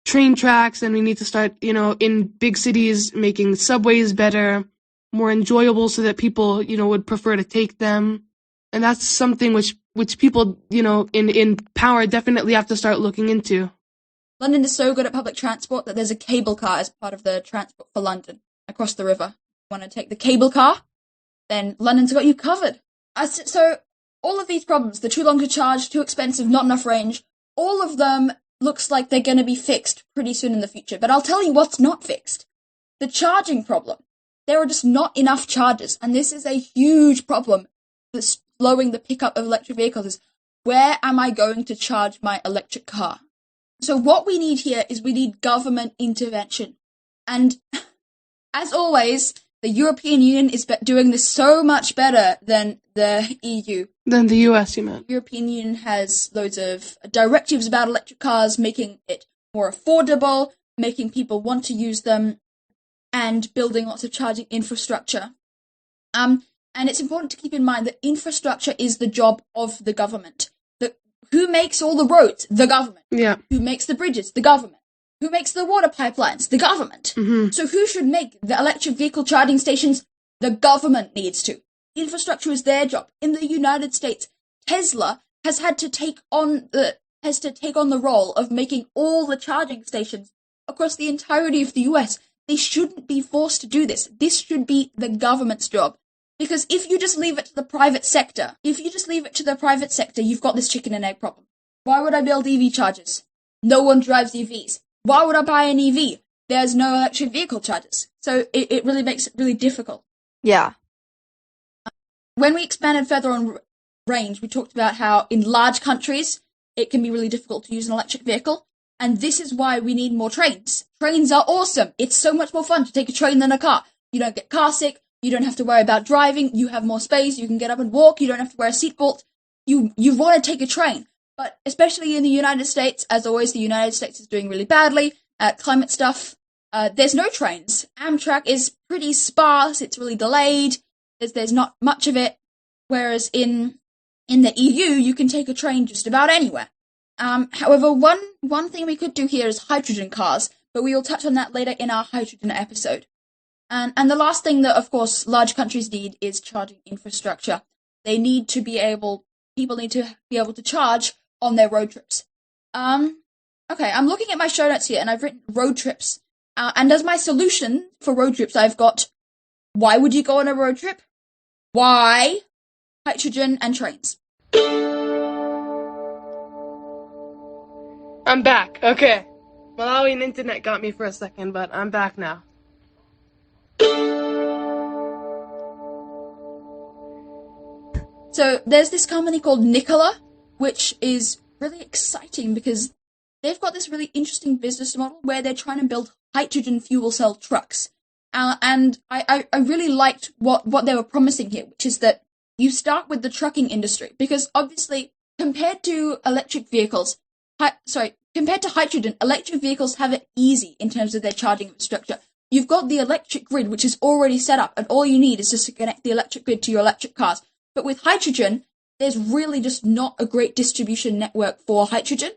train tracks, and we need to start, in big cities making subways better, more enjoyable so that people, would prefer to take them. And that's something which people, in power definitely have to start looking into. London is so good at public transport that there's a cable car as part of the Transport for London across the river. If you want to take the cable car, then London's got you covered. So all of these problems, the too long to charge, too expensive, not enough range, all of them looks like they're going to be fixed pretty soon in the future. But I'll tell you what's not fixed. The charging problem. There are just not enough chargers, and this is a huge problem that's slowing the pickup of electric vehicles. Is where am I going to charge my electric car? So what we need here is we need government intervention. And as always, the European Union is doing this so much better than the EU. Than the US, you meant. The European Union has loads of directives about electric cars, making it more affordable, making people want to use them, and building lots of charging infrastructure. And it's important to keep in mind that infrastructure is the job of the government. Who makes all the roads? The government. Yeah. Who makes the bridges? The government. Who makes the water pipelines? The government. Mm-hmm. So who should make the electric vehicle charging stations? The government needs to. Infrastructure is their job. In the United States, Tesla has had to take on the role of making all the charging stations across the entirety of the US. They shouldn't be forced to do this. This should be the government's job. Because if you just leave it to the private sector, you've got this chicken and egg problem. Why would I build EV chargers? No one drives EVs. Why would I buy an EV? There's no electric vehicle chargers. So it really makes it really difficult. Yeah. When we expanded further on range, we talked about how in large countries, it can be really difficult to use an electric vehicle. And this is why we need more trains. Trains are awesome. It's so much more fun to take a train than a car. You don't get car sick. You don't have to worry about driving. You have more space. You can get up and walk. You don't have to wear a seatbelt. You want to take a train. But especially in the United States, as always, the United States is doing really badly. climate stuff. There's no trains. Amtrak is pretty sparse. It's really delayed. There's not much of it. Whereas in the EU, you can take a train just about anywhere. However, one thing we could do here is hydrogen cars, but we will touch on that later in our hydrogen episode. And the last thing that, of course, large countries need is charging infrastructure. People need to be able to charge on their road trips. Okay, I'm looking at my show notes here, and I've written road trips. And as my solution for road trips, I've got, why would you go on a road trip? Why? Hydrogen and trains. I'm back. Okay. Malawian internet got me for a second, but I'm back now. So there's this company called Nikola, which is really exciting because they've got this really interesting business model where they're trying to build hydrogen fuel cell trucks. And I really liked what they were promising here, which is that you start with the trucking industry, because obviously compared to hydrogen, electric vehicles have it easy in terms of their charging infrastructure. You've got the electric grid, which is already set up, and all you need is just to connect the electric grid to your electric cars. But with hydrogen, there's really just not a great distribution network for hydrogen.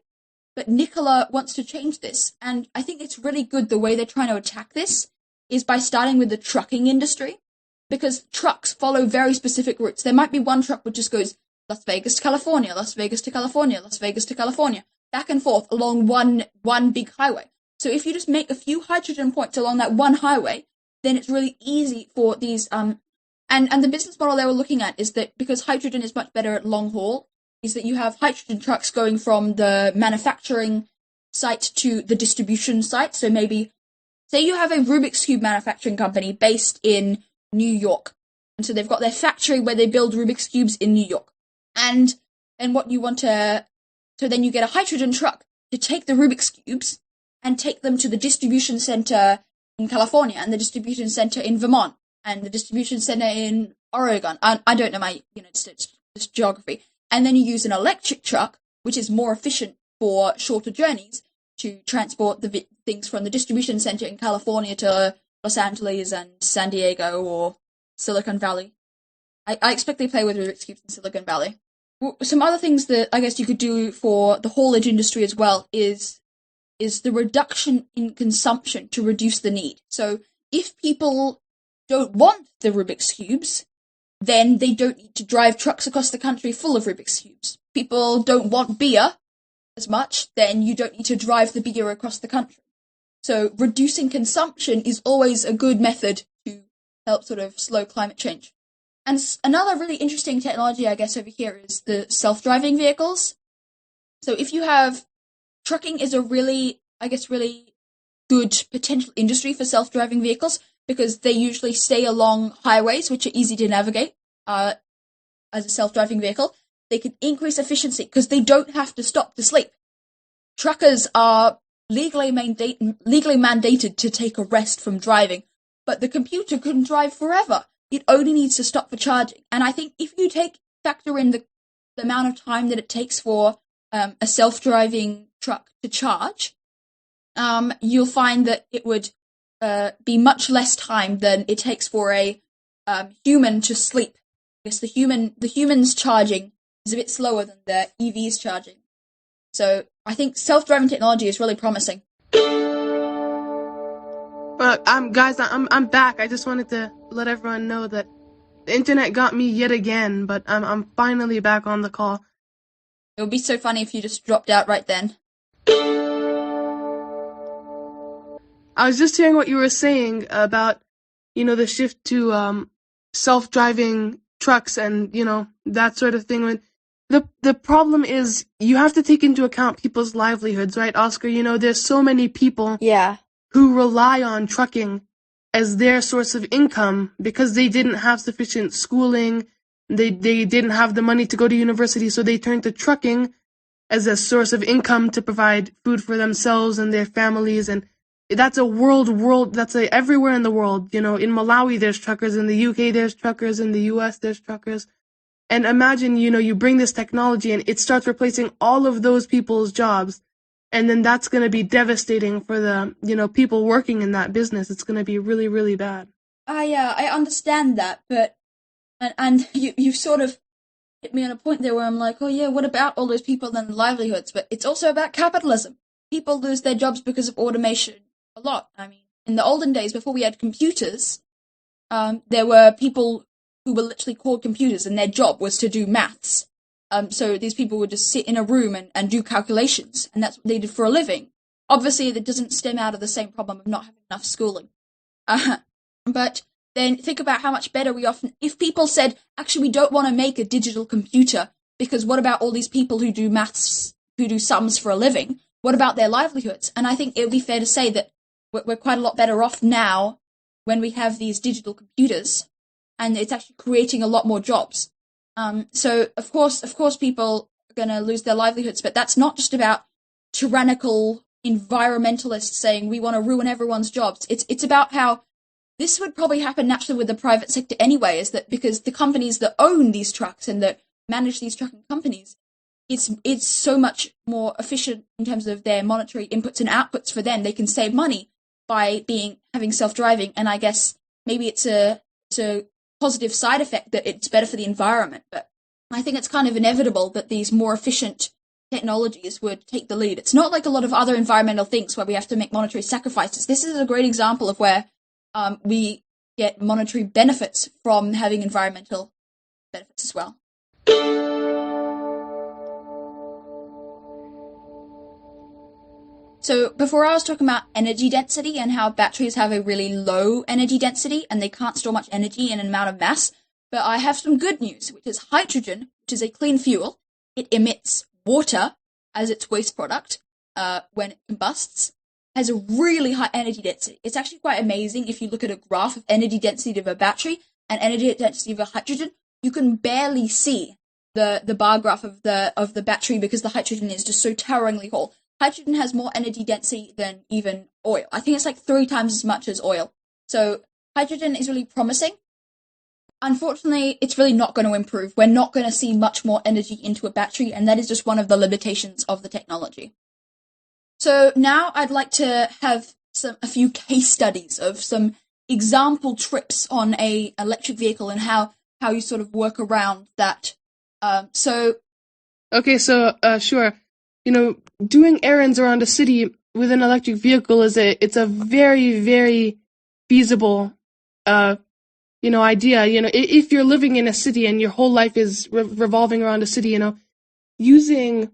But Nikola wants to change this, and I think it's really good the way they're trying to attack this is by starting with the trucking industry, because trucks follow very specific routes. There might be one truck which just goes Las Vegas to California, Las Vegas to California, Las Vegas to California, back and forth along one big highway. So if you just make a few hydrogen points along that one highway, then it's really easy for these and the business model they were looking at is that because hydrogen is much better at long haul, is that you have hydrogen trucks going from the manufacturing site to the distribution site. So maybe, say you have a Rubik's Cube manufacturing company based in New York. And so they've got their factory where they build Rubik's Cubes in New York. And what you want to, so then you get a hydrogen truck to take the Rubik's Cubes and take them to the distribution center in California and the distribution center in Vermont and the distribution center in Oregon. I don't know my United States geography. And then you use an electric truck, which is more efficient for shorter journeys, to transport the things from the distribution center in California to Los Angeles and San Diego or Silicon Valley. I expect they play with Rubik's Cubes in Silicon Valley. Some other things that I guess you could do for the haulage industry as well is the reduction in consumption to reduce the need. So if people don't want the Rubik's Cubes, then they don't need to drive trucks across the country full of Rubik's Cubes. People don't want beer as much, then you don't need to drive the beer across the country. So reducing consumption is always a good method to help sort of slow climate change. And another really interesting technology, I guess, over here is the self-driving vehicles. So if you have, trucking is a really good potential industry for self-driving vehicles because they usually stay along highways, which are easy to navigate as a self-driving vehicle. They can increase efficiency because they don't have to stop to sleep. Truckers are legally mandated to take a rest from driving, but the computer can drive forever. It only needs to stop for charging. And I think if you factor in the amount of time that it takes for a self-driving truck to charge, you'll find that it would be much less time than it takes for a human to sleep. Because the human's charging is a bit slower than the EV's charging. So I think self-driving technology is really promising. I'm back. I just wanted to let everyone know that the internet got me yet again, but I'm finally back on the call. It would be so funny if you just dropped out right then. I was just hearing what you were saying about, the shift to self-driving trucks and, that sort of thing. The problem is you have to take into account people's livelihoods, right, Oscar? There's so many people who rely on trucking as their source of income because they didn't have sufficient schooling, they didn't have the money to go to university, so they turned to trucking as a source of income to provide food for themselves and their families. And that's that's everywhere in the world. In Malawi there's truckers, in the UK there's truckers, in the US there's truckers. And imagine, you bring this technology and it starts replacing all of those people's jobs. and then that's going to be devastating for the, people working in that business. It's going to be really, really bad. I understand that, but and you've sort of hit me on a point there where I'm like, oh yeah, what about all those people and livelihoods? But it's also about capitalism. People lose their jobs because of automation a lot. I mean, in the olden days, before we had computers, there were people who were literally called computers, and their job was to do maths. So these people would just sit in a room and do calculations, and that's what they did for a living. Obviously, that doesn't stem out of the same problem of not having enough schooling. But then think about how much better if people said, actually, we don't want to make a digital computer, because what about all these people who do maths, who do sums for a living? What about their livelihoods? And I think it would be fair to say that we're quite a lot better off now when we have these digital computers, and it's actually creating a lot more jobs. So of course people are going to lose their livelihoods, but that's not just about tyrannical environmentalists saying we want to ruin everyone's jobs. It's about how this would probably happen naturally with the private sector anyway, is that because the companies that own these trucks and that manage these trucking companies, it's so much more efficient in terms of their monetary inputs and outputs for them. They can save money by having self-driving, and I guess maybe it's a positive side effect that it's better for the environment. But I think it's kind of inevitable that these more efficient technologies would take the lead. It's not like a lot of other environmental things where we have to make monetary sacrifices. This is a great example of where we get monetary benefits from having environmental benefits as well. So before I was talking about energy density and how batteries have a really low energy density and they can't store much energy in an amount of mass, but I have some good news, which is hydrogen, which is a clean fuel. It emits water as its waste product when it combusts, has a really high energy density. It's actually quite amazing if you look at a graph of energy density of a battery and energy density of a hydrogen. You can barely see the bar graph of the battery because the hydrogen is just so toweringly tall. Hydrogen has more energy density than even oil. I think it's like 3 times as much as oil. So hydrogen is really promising. Unfortunately, it's really not going to improve. We're not going to see much more energy into a battery, and that is just one of the limitations of the technology. So now I'd like to have a few case studies of some example trips on a electric vehicle and how you sort of work around that. Sure. Doing errands around a city with an electric vehicle it's a very, very feasible, idea. If you're living in a city and your whole life is revolving around a city, using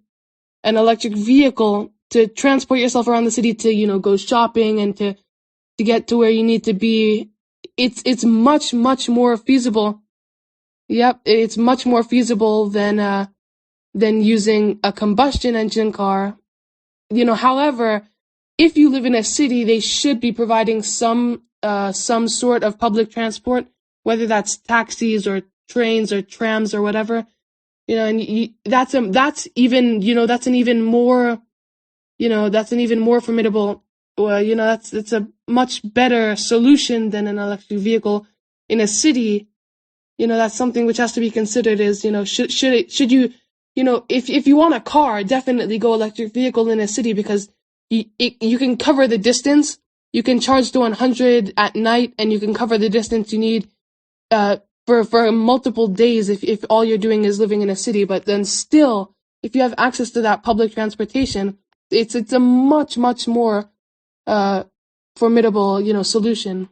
an electric vehicle to transport yourself around the city to, go shopping and to get to where you need to be, it's much, much more feasible. Yep, it's much more feasible than using a combustion engine car. However, if you live in a city, they should be providing some sort of public transport, whether that's taxis or trains or trams or whatever. That's an even more formidable. That's a much better solution than an electric vehicle in a city. That's something which has to be considered. Is should you if you want a car, definitely go electric vehicle in a city because you can cover the distance. You can charge to 100 at night, and you can cover the distance you need for multiple days if all you're doing is living in a city. But then still, if you have access to that public transportation, it's a much, much more formidable solution.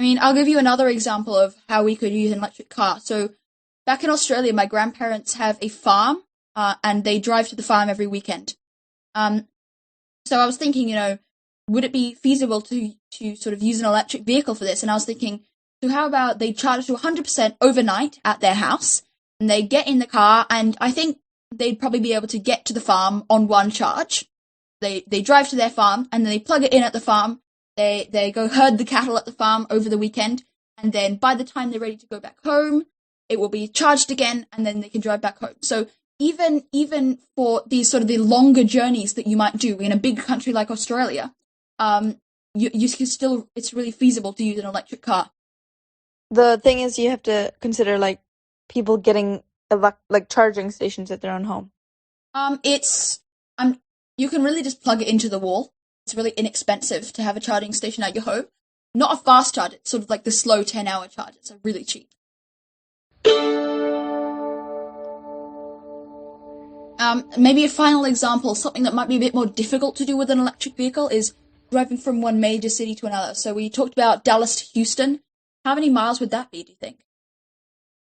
I mean, I'll give you another example of how we could use an electric car. So back in Australia, my grandparents have a farm, and they drive to the farm every weekend. So I was thinking, would it be feasible to sort of use an electric vehicle for this? And I was thinking, so how about they charge to 100% overnight at their house, and they get in the car, and I think they'd probably be able to get to the farm on one charge. They drive to their farm, and then they plug it in at the farm. They go herd the cattle at the farm over the weekend, and then by the time they're ready to go back home, it will be charged again, and then they can drive back home. So even for these sort of the longer journeys that you might do in a big country like Australia, you can still, it's really feasible to use an electric car. The thing is, you have to consider like people getting charging stations at their own home. It's you can really just plug it into the wall. It's really inexpensive to have a charging station at your home. Not a fast charge, it's sort of like the slow 10-hour chargers, so really cheap. Maybe a final example, something that might be a bit more difficult to do with an electric vehicle is driving from one major city to another. So we talked about Dallas to Houston. How many miles would that be, do you think?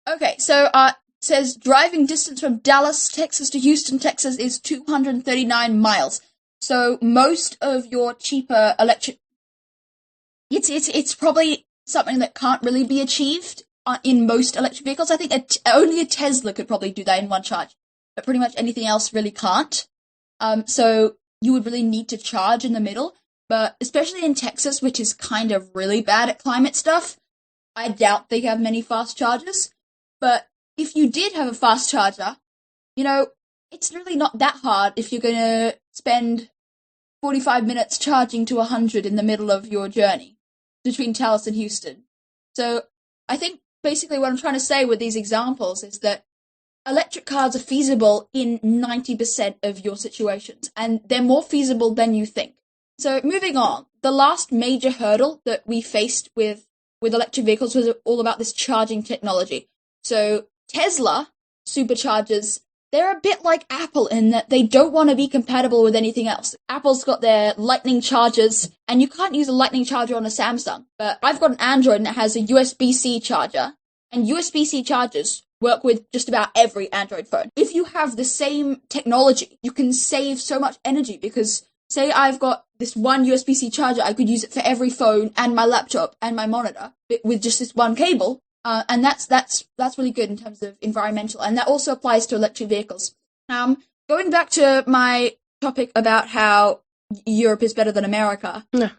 Okay, so it says driving distance from Dallas, Texas to Houston, Texas is 239 miles. So most of your cheaper electric... It's probably something that can't really be achieved in most electric vehicles. I think only a Tesla could probably do that in one charge. But pretty much anything else really can't. So you would really need to charge in the middle. But especially in Texas, which is kind of really bad at climate stuff, I doubt they have many fast chargers. But if you did have a fast charger, it's really not that hard if you're going to spend 45 minutes charging to 100 in the middle of your journey between Dallas and Houston. So I think basically what I'm trying to say with these examples is that electric cars are feasible in 90% of your situations, and they're more feasible than you think. So moving on, the last major hurdle that we faced with electric vehicles was all about this charging technology. So Tesla superchargers, they're a bit like Apple in that they don't want to be compatible with anything else. Apple's got their lightning chargers, and you can't use a lightning charger on a Samsung. But I've got an Android and it has a USB-C charger, and USB-C chargers work with just about every Android phone. If you have the same technology, you can save so much energy because, say I've got this one USB-C charger, I could use it for every phone and my laptop and my monitor with just this one cable. And that's really good in terms of environmental, and that also applies to electric vehicles. Going back to my topic about how Europe is better than America. Yeah.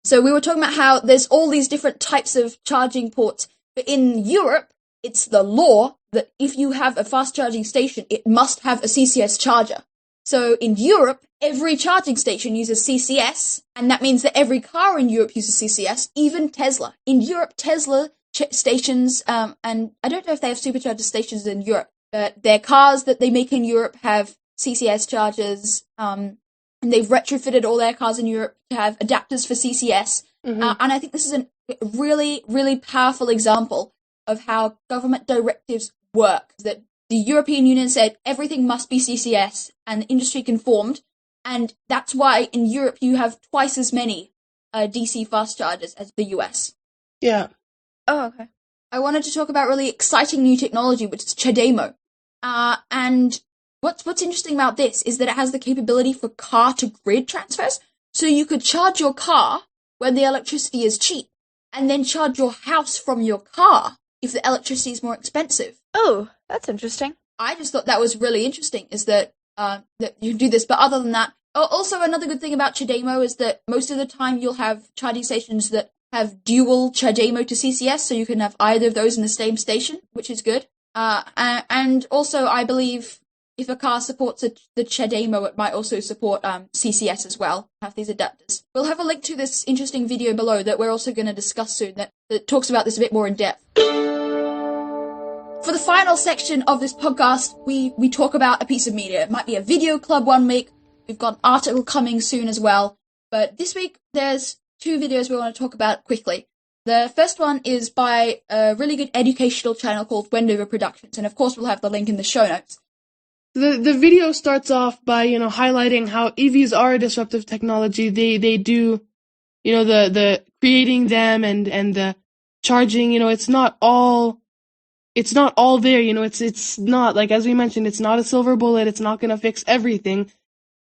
So we were talking about how there's all these different types of charging ports, but in Europe, it's the law that if you have a fast charging station, it must have a CCS charger. So in Europe, every charging station uses CCS, and that means that every car in Europe uses CCS, even Tesla. In Europe, Tesla stations, and I don't know if they have supercharger stations in Europe, but their cars that they make in Europe have CCS chargers, and they've retrofitted all their cars in Europe to have adapters for CCS. Mm-hmm. And I think this is a really, really powerful example of how government directives work. That the European Union said everything must be CCS, and the industry conformed, and that's why in Europe you have twice as many DC fast chargers as the US. Yeah. Oh, okay. I wanted to talk about really exciting new technology, which is CHAdeMO. And what's interesting about this is that it has the capability for car-to-grid transfers, so you could charge your car when the electricity is cheap, and then charge your house from your car if the electricity is more expensive. Oh, that's interesting. I just thought that was really interesting, is that that you can do this. But other than that, also another good thing about CHAdeMO is that most of the time you'll have charging stations that have dual CHAdeMO to CCS, so you can have either of those in the same station, which is good. And also, I believe if a car supports the CHAdeMO, it might also support CCS as well, have these adapters. We'll have a link to this interesting video below that we're also going to discuss soon that talks about this a bit more in depth. For the final section of this podcast, we talk about a piece of media. It might be a video club one week. We've got an article coming soon as well. But this week, there's two videos we want to talk about quickly. The first one is by a really good educational channel called Wendover Productions, and of course we'll have the link in the show notes. The video starts off by, highlighting how EVs are a disruptive technology. They do, the creating them and the charging, it's not all there, it's not, like, as we mentioned, it's not a silver bullet, it's not gonna fix everything.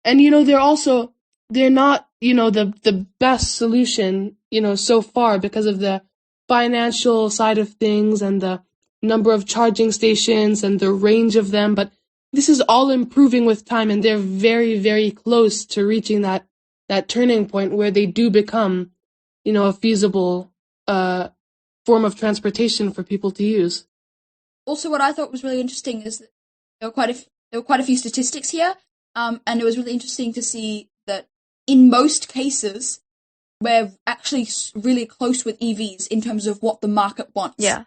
And, they're not, the best solution, so far because of the financial side of things and the number of charging stations and the range of them, but this is all improving with time, and they're very, very close to reaching that turning point where they do become, a feasible form of transportation for people to use. Also, what I thought was really interesting is that there were quite a few statistics here, and it was really interesting to see that in most cases, we're actually really close with EVs in terms of what the market wants. Yeah.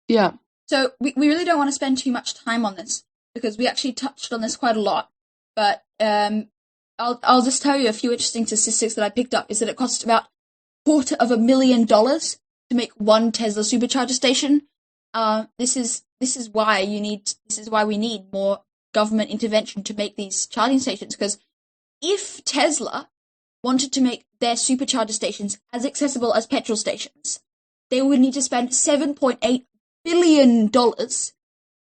Yeah. So we really don't want to spend too much time on this. because we actually touched on this quite a lot. But I'll just tell you a few interesting statistics that I picked up. Is that it costs about $250,000 to make one Tesla supercharger station. This is why we need more government intervention to make these charging stations. Because if Tesla wanted to make their supercharger stations as accessible as petrol stations, they would need to spend $7.8 billion,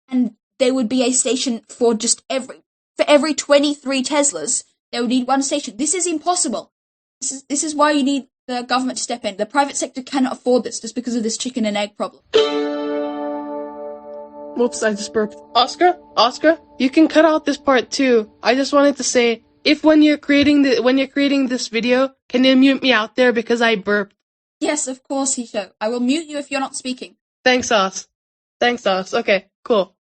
and there would be a station for every 23 Teslas. They would need one station. This is impossible. This is why you need the government to step in. The private sector cannot afford this just because of this chicken and egg problem. Whoops, I just burped. Oscar, you can cut out this part too. I just wanted to say, if when you're creating this video, can you mute me out there because I burped? Yes, of course, Hisho. I will mute you if you're not speaking. Thanks, Os. Okay, cool.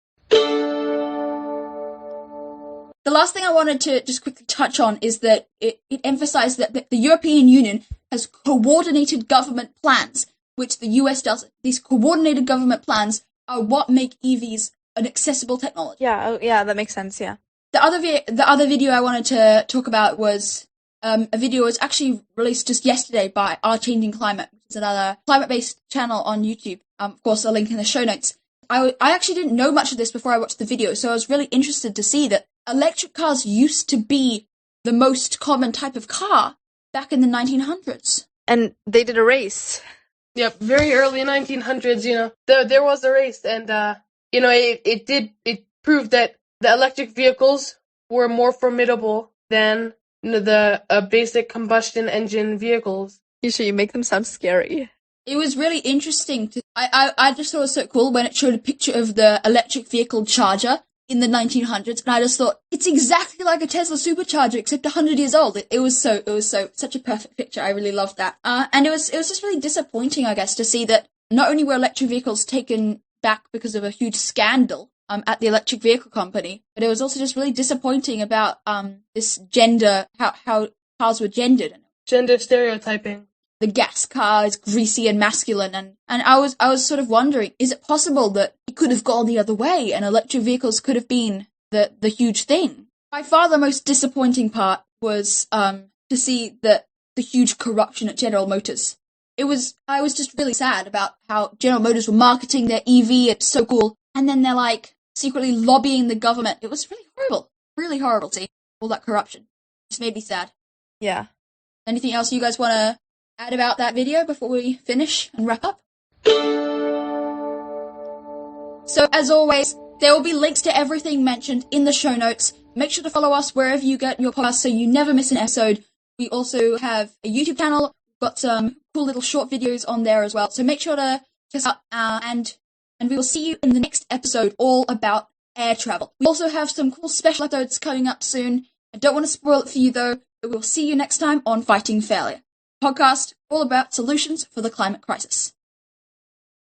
The last thing I wanted to just quickly touch on is that it emphasized that the European Union has coordinated government plans, which the US doesn't. These coordinated government plans are what make EVs an accessible technology. Yeah, that makes sense, yeah. The other video I wanted to talk about was a video was actually released just yesterday by Our Changing Climate, which is another climate-based channel on YouTube. Of course, a link in the show notes. I actually didn't know much of this before I watched the video, so I was really interested to see that electric cars used to be the most common type of car back in the 1900s. And they did a race. Yep, very early 1900s, there was a race, and, it proved that the electric vehicles were more formidable than the basic combustion engine vehicles. You make them sound scary. It was really interesting. I just thought it was so cool when it showed a picture of the electric vehicle charger in the 1900s, and I just thought, it's exactly like a Tesla supercharger, except 100 years old. It was such a perfect picture. I really loved that. And it was just really disappointing, I guess, to see that not only were electric vehicles taken back because of a huge scandal, at the electric vehicle company, but it was also just really disappointing about, this gender, how cars were gendered. Gender stereotyping. The gas car is greasy and masculine, and I was sort of wondering, is it possible that it could have gone the other way and electric vehicles could have been the huge thing? By far the most disappointing part was to see the huge corruption at General Motors. I was just really sad about how General Motors were marketing their EV, it's so cool, and then they're like secretly lobbying the government. It was really horrible to see all that corruption. It just made me sad. Yeah. Anything else you guys want to add about that video before we finish and wrap up? So, as always, there will be links to everything mentioned in the show notes. Make sure to follow us wherever you get your podcasts so you never miss an episode. We also have a YouTube channel. We've got some cool little short videos on there as well. So make sure to check us out, and we will see you in the next episode all about air travel. We also have some cool special episodes coming up soon. I don't want to spoil it for you though, but we'll see you next time on Fighting Failure, a podcast all about solutions for the climate crisis.